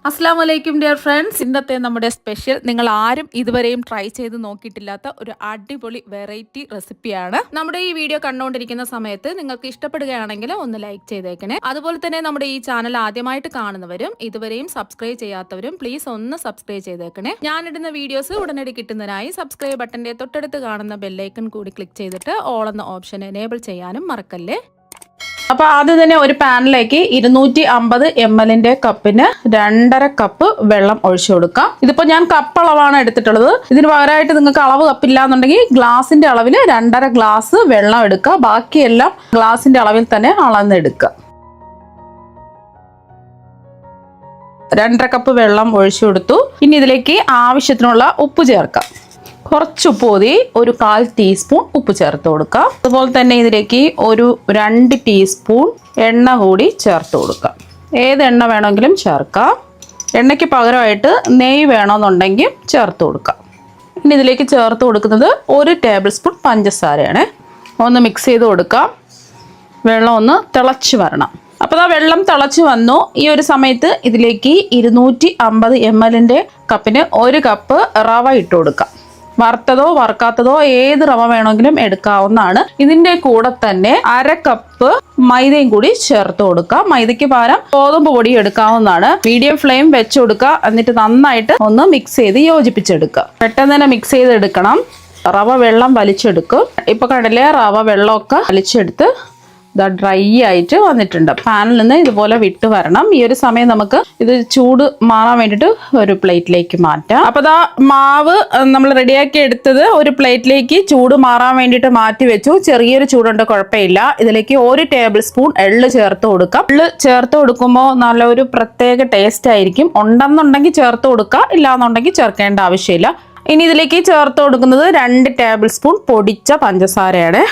അസ്സലാമു അലൈക്കും dear friends. ഇന്നത്തെ നമ്മുടെ സ്പെഷ്യൽ നിങ്ങൾ ആരും ഇതുവരെയും ട്രൈ ചെയ്ത് നോക്കിയിട്ടില്ലാത്ത ഒരു അടിപൊളി വെറൈറ്റി റെസിപ്പിയാണ്. നമ്മുടെ ഈ വീഡിയോ കണ്ടുകൊണ്ടിരിക്കുന്ന സമയത്ത് നിങ്ങൾക്ക് ഇഷ്ടപ്പെടുകയാണെങ്കിൽ ഒന്ന് ലൈക്ക് ചെയ്തേക്കണേ. അതുപോലെ തന്നെ നമ്മുടെ ഈ ചാനൽ ആദ്യമായിട്ട് കാണുന്നവരും ഇതുവരെയും സബ്സ്ക്രൈബ് ചെയ്യാത്തവരും പ്ലീസ് ഒന്ന് സബ്സ്ക്രൈബ് ചെയ്തേക്കണേ. ഞാനിടുന്ന വീഡിയോസ് ഉടനടി കിട്ടുന്നതിനായി സബ്സ്ക്രൈബ് ബട്ടന്റെ തൊട്ടടുത്ത് കാണുന്ന ബെല്ലൈക്കൺ കൂടി ക്ലിക്ക് ചെയ്തിട്ട് ഓൾ എന്ന ഓപ്ഷൻ എനേബിൾ ചെയ്യാനും മറക്കല്ലേ. അപ്പോൾ ആദ്യം തന്നെ ഒരു പാനിലേക്ക് 250 ml കപ്പിന് 2.5 കപ്പ് വെള്ളം ഒഴിച്ചു കൊടുക്കാം. ഇതിപ്പോൾ ഞാൻ കപ്പ് അളവാണ് എടുത്തിട്ടുള്ളത്. ഇതിന് പകരമായിട്ട് നിങ്ങൾക്ക് അളവ് കപ്പില്ല എന്നുണ്ടെങ്കിൽ ഗ്ലാസിന്റെ അളവിൽ 2.5 ഗ്ലാസ് വെള്ളം എടുക്കുക. ബാക്കിയെല്ലാം ഗ്ലാസിന്റെ അളവിൽ തന്നെ അളന്നെടുക്കുക. 2.5 കപ്പ് വെള്ളം ഒഴിച്ചു കൊടുത്തു. ഇനി ഇതിലേക്ക് ആവശ്യത്തിനുള്ള ഉപ്പ് ചേർക്കാം. കുറച്ച് ഉപ്പ് മതി. ഒരു 1/4 ടീസ്പൂൺ ഉപ്പ് ചേർത്ത് കൊടുക്കാം. അതുപോലെ തന്നെ ഇതിലേക്ക് ഒരു 2 ടീസ്പൂൺ എണ്ണ കൂടി ചേർത്ത് കൊടുക്കാം. ഏത് എണ്ണ വേണമെങ്കിലും ചേർക്കാം. എണ്ണയ്ക്ക് പകരമായിട്ട് നെയ്യ് വേണമെന്നുണ്ടെങ്കിൽ ചേർത്ത് കൊടുക്കാം. ഇനി ഇതിലേക്ക് ചേർത്ത് കൊടുക്കുന്നത് 1 ടേബിൾ സ്പൂൺ പഞ്ചസാരയാണ്. ഒന്ന് മിക്സ് ചെയ്ത് കൊടുക്കാം. വെള്ളം ഒന്ന് തിളച്ച് വരണം. അപ്പോൾ ആ വെള്ളം തിളച്ച് വന്നു. ഈ ഒരു സമയത്ത് ഇതിലേക്ക് 250 ml കപ്പിന് 1 കപ്പ് റവ ഇട്ട് കൊടുക്കാം. വറുത്തതോ വറുക്കാത്തതോ ഏത് റവ വേണമെങ്കിലും എടുക്കാവുന്നതാണ്. ഇതിന്റെ കൂടെ തന്നെ 1/2 കപ്പ് മൈദയും കൂടി ചേർത്ത് കൊടുക്കുക. മൈദയ്ക്ക് പകരം ഗോതമ്പ് പൊടി എടുക്കാവുന്നതാണ്. മീഡിയം ഫ്ലെയിം വെച്ച് കൊടുക്കുക. എന്നിട്ട് നന്നായിട്ട് ഒന്ന് മിക്സ് ചെയ്ത് യോജിപ്പിച്ചെടുക്കുക. പെട്ടെന്ന് തന്നെ മിക്സ് ചെയ്തെടുക്കണം. റവ വെള്ളം വലിച്ചെടുക്കും. ഇപ്പൊ കടലെ റവ വെള്ളമൊക്കെ വലിച്ചെടുത്ത് ഡ്രൈ ആയിട്ട് വന്നിട്ടുണ്ട്. പാനിൽ നിന്ന് ഇതുപോലെ വിട്ട് വരണം. ഈ ഒരു സമയം നമുക്ക് ഇത് ചൂട് മാറാൻ വേണ്ടിയിട്ട് ഒരു പ്ലേറ്റിലേക്ക് മാറ്റാം. അപ്പോൾ ദാ മാവ് നമ്മൾ റെഡിയാക്കി എടുത്തത് ഒരു പ്ലേറ്റിലേക്ക് ചൂട് മാറാൻ വേണ്ടിയിട്ട് മാറ്റി വെച്ചു. ചെറിയൊരു ചൂടുണ്ട്, കുഴപ്പമില്ല. ഇതിലേക്ക് 1 ടേബിൾ സ്പൂൺ എള്ള് ചേർത്ത് കൊടുക്കാം. എള്ള് ചേർത്ത് കൊടുക്കുമ്പോൾ നല്ലൊരു പ്രത്യേക ടേസ്റ്റ് ആയിരിക്കും. ഉണ്ടെന്നുണ്ടെങ്കിൽ ചേർത്ത് കൊടുക്കുക, ഇല്ലാന്നുണ്ടെങ്കിൽ ചേർക്കേണ്ട ആവശ്യമില്ല. ഇനി ഇതിലേക്ക് ചേർത്ത് കൊടുക്കുന്നത് 2 ടേബിൾ സ്പൂൺ പൊടിച്ച പഞ്ചസാരയാണ്.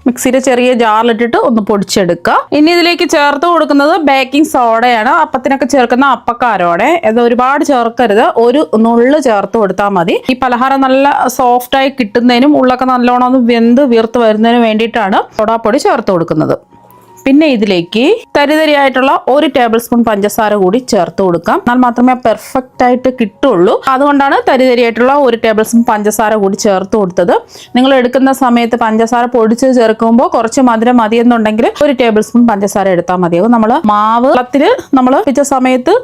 മിക്സിയുടെ ചെറിയ ജാറിലിട്ടിട്ട് ഒന്ന് പൊടിച്ചെടുക്കുക. ഇനി ഇതിലേക്ക് ചേർത്ത് കൊടുക്കുന്നത് ബേക്കിംഗ് സോഡയാണ്. അപ്പത്തിനൊക്കെ ചേർക്കുന്ന അപ്പക്കാരോടെ. ഇത് ഒരുപാട് ചേർക്കരുത്, ഒരു നുള്ള് ചേർത്ത് കൊടുത്താൽ മതി. ഈ പലഹാരം നല്ല സോഫ്റ്റായി കിട്ടുന്നതിനും ഉള്ളൊക്കെ നല്ലോണം ഒന്ന് വെന്ത് വീർത്ത് വരുന്നതിനും വേണ്ടിയിട്ടാണ് സോഡാപ്പൊടി ചേർത്ത് കൊടുക്കുന്നത്. പിന്നെ ഇതിലേക്ക് തരിതരിയായിട്ടുള്ള 1 ടേബിൾ സ്പൂൺ പഞ്ചസാര കൂടി ചേർത്ത് കൊടുക്കാം. എന്നാൽ മാത്രമേ പെർഫെക്റ്റ് ആയിട്ട് കിട്ടുള്ളൂ. അതുകൊണ്ടാണ് തരിതരിയായിട്ടുള്ള 1 ടേബിൾ സ്പൂൺ പഞ്ചസാര കൂടി ചേർത്ത് കൊടുത്തത്. നിങ്ങൾ എടുക്കുന്ന സമയത്ത് പഞ്ചസാര പൊടിച്ച് ചേർക്കുമ്പോൾ കുറച്ച് മധുരം മതിയെന്നുണ്ടെങ്കിൽ 1 ടേബിൾ സ്പൂൺ പഞ്ചസാര എടുത്താൽ മതിയാകും. നമ്മൾ മാവ് വെള്ളത്തിൽ നമ്മൾ വെച്ച സമയത്ത്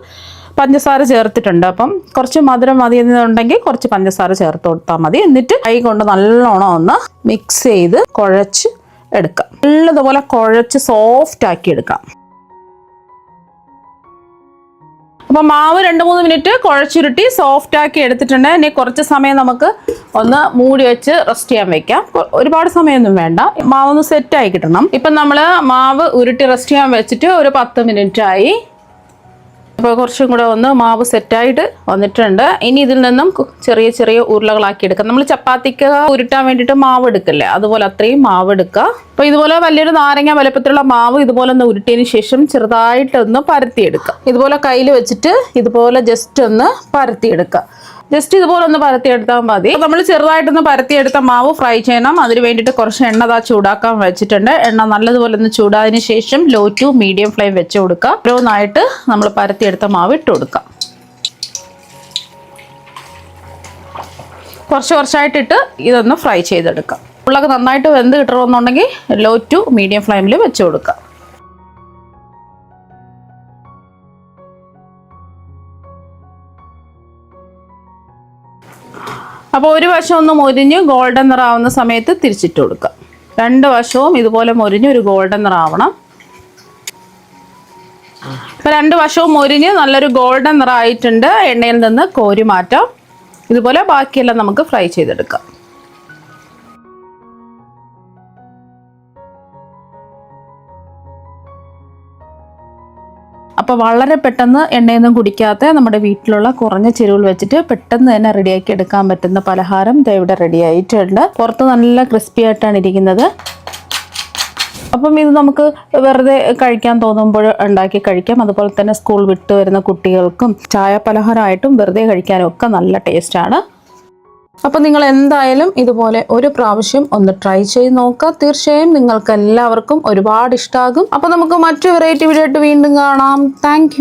പഞ്ചസാര ചേർത്തിട്ടുണ്ട്. അപ്പം കുറച്ച് മധുരം മതി എന്നുണ്ടെങ്കിൽ കുറച്ച് പഞ്ചസാര ചേർത്ത് കൊടുത്താൽ മതി. എന്നിട്ട് കൈ കൊണ്ട് നല്ലോണം ഒന്ന് മിക്സ് ചെയ്ത് കുഴച്ച് എടുക്കാം. നല്ലതുപോലെ കുഴച്ച് സോഫ്റ്റ് ആക്കി എടുക്കാം. അപ്പൊ മാവ് 2-3 മിനിറ്റ് കുഴച്ചുരുട്ടി സോഫ്റ്റ് ആക്കി എടുത്തിട്ടുണ്ട്. ഇനി കുറച്ച് സമയം നമുക്ക് ഒന്ന് മൂടി വെച്ച് റെസ്റ്റ് ചെയ്യാൻ വെക്കാം. ഒരുപാട് സമയമൊന്നും വേണ്ട, മാവൊന്ന് സെറ്റ് ആയി കിട്ടണം. ഇപ്പൊ നമ്മള് മാവ് ഉരുട്ടി റെസ്റ്റ് ചെയ്യാൻ വെച്ചിട്ട് ഒരു 10 മിനിറ്റ് ആയി. അപ്പോൾ കുറച്ചും കൂടെ ഒന്ന് മാവ് സെറ്റായിട്ട് വന്നിട്ടുണ്ട്. ഇനി ഇതിൽ നിന്നും ചെറിയ ചെറിയ ഉരുളകളാക്കി എടുക്കാം. നമ്മൾ ചപ്പാത്തിക്ക് ഉരുട്ടാൻ വേണ്ടിയിട്ട് മാവ് എടുക്കില്ലേ, അതുപോലെ അത്രയും മാവ് എടുക്കുക. അപ്പോൾ ഇതുപോലെ വലിയൊരു നാരങ്ങ വലുപ്പത്തിലുള്ള മാവ് ഇതുപോലെ ഒന്ന് ഉരുട്ടിയതിന് ശേഷം ചെറുതായിട്ടൊന്ന് പരത്തിയെടുക്കുക. ഇതുപോലെ കയ്യിൽ വെച്ചിട്ട് ഇതുപോലെ ജസ്റ്റ് ഒന്ന് പരത്തിയെടുക്കുക. ജസ്റ്റ് ഇതുപോലെ ഒന്ന് പരത്തിയെടുത്താൽ മതി. നമ്മൾ ചെറുതായിട്ടൊന്ന് പരത്തിയെടുത്ത മാവ് ഫ്രൈ ചെയ്യണം. അതിന് വേണ്ടിയിട്ട് കുറച്ച് എണ്ണ ചൂടാക്കാൻ വെച്ചിട്ടുണ്ട്. എണ്ണ നല്ലതുപോലെ ഒന്ന് ചൂടായതിനു ശേഷം ലോ ടു മീഡിയം ഫ്ലെയിം വെച്ച് കൊടുക്കുക. ഓരോന്നായിട്ട് നമ്മൾ പരത്തിയെടുത്ത മാവ് ഇട്ട് കൊടുക്കാം. കുറച്ചായിട്ടിട്ട് ഇതൊന്ന് ഫ്രൈ ചെയ്തെടുക്കാം. ഉള്ളൊക്കെ നന്നായിട്ട് വെന്ത് കിട്ടണമെന്നുണ്ടെങ്കിൽ ലോ ടു മീഡിയം ഫ്ലെയിമിൽ വെച്ച് കൊടുക്കാം. അപ്പോൾ ഒരു വശം ഒന്ന് മൊരിഞ്ഞ് ഗോൾഡൻ നിറാവുന്ന സമയത്ത് തിരിച്ചിട്ട് കൊടുക്കുക. 2 വശവും ഇതുപോലെ മൊരിഞ്ഞ് ഒരു ഗോൾഡൻ നിറാവണം. ഇപ്പം 2 വശവും മൊരിഞ്ഞ് നല്ലൊരു ഗോൾഡൻ നിറായിട്ടുണ്ട്. എണ്ണയിൽ നിന്ന് കോരി മാറ്റാം. ഇതുപോലെ ബാക്കിയെല്ലാം നമുക്ക് ഫ്രൈ ചെയ്തെടുക്കാം. അപ്പോൾ വളരെ പെട്ടെന്ന് എണ്ണയൊന്നും കുടിക്കാത്ത നമ്മുടെ വീട്ടിലുള്ള കുറഞ്ഞ ചേരുവകൾ വെച്ചിട്ട് പെട്ടെന്ന് തന്നെ റെഡിയാക്കി എടുക്കാൻ പറ്റുന്ന പലഹാരം ഇവിടെ റെഡി ആയിട്ടുണ്ട്. പുറത്ത് നല്ല ക്രിസ്പി ആയിട്ടാണ് ഇരിക്കുന്നത്. അപ്പം ഇത് നമുക്ക് വെറുതെ കഴിക്കാൻ തോന്നുമ്പോൾ ഉണ്ടാക്കി കഴിക്കാം. അതുപോലെ തന്നെ സ്കൂൾ വിട്ട് വരുന്ന കുട്ടികൾക്കും ചായ പലഹാരമായിട്ടും വെറുതെ കഴിക്കാനും ഒക്കെ നല്ല ടേസ്റ്റാണ്. അപ്പോൾ നിങ്ങൾ എന്തായാലും ഇതുപോലെ ഒരു പ്രാവശ്യം ഒന്ന് ട്രൈ ചെയ്ത് നോക്കുക. തീർച്ചയായും നിങ്ങൾക്ക് എല്ലാവർക്കും ഒരുപാട് ഇഷ്ടമാകും. അപ്പോൾ നമുക്ക് മറ്റു വെറൈറ്റി വീഡിയോ ആയിട്ട് വീണ്ടും കാണാം. താങ്ക്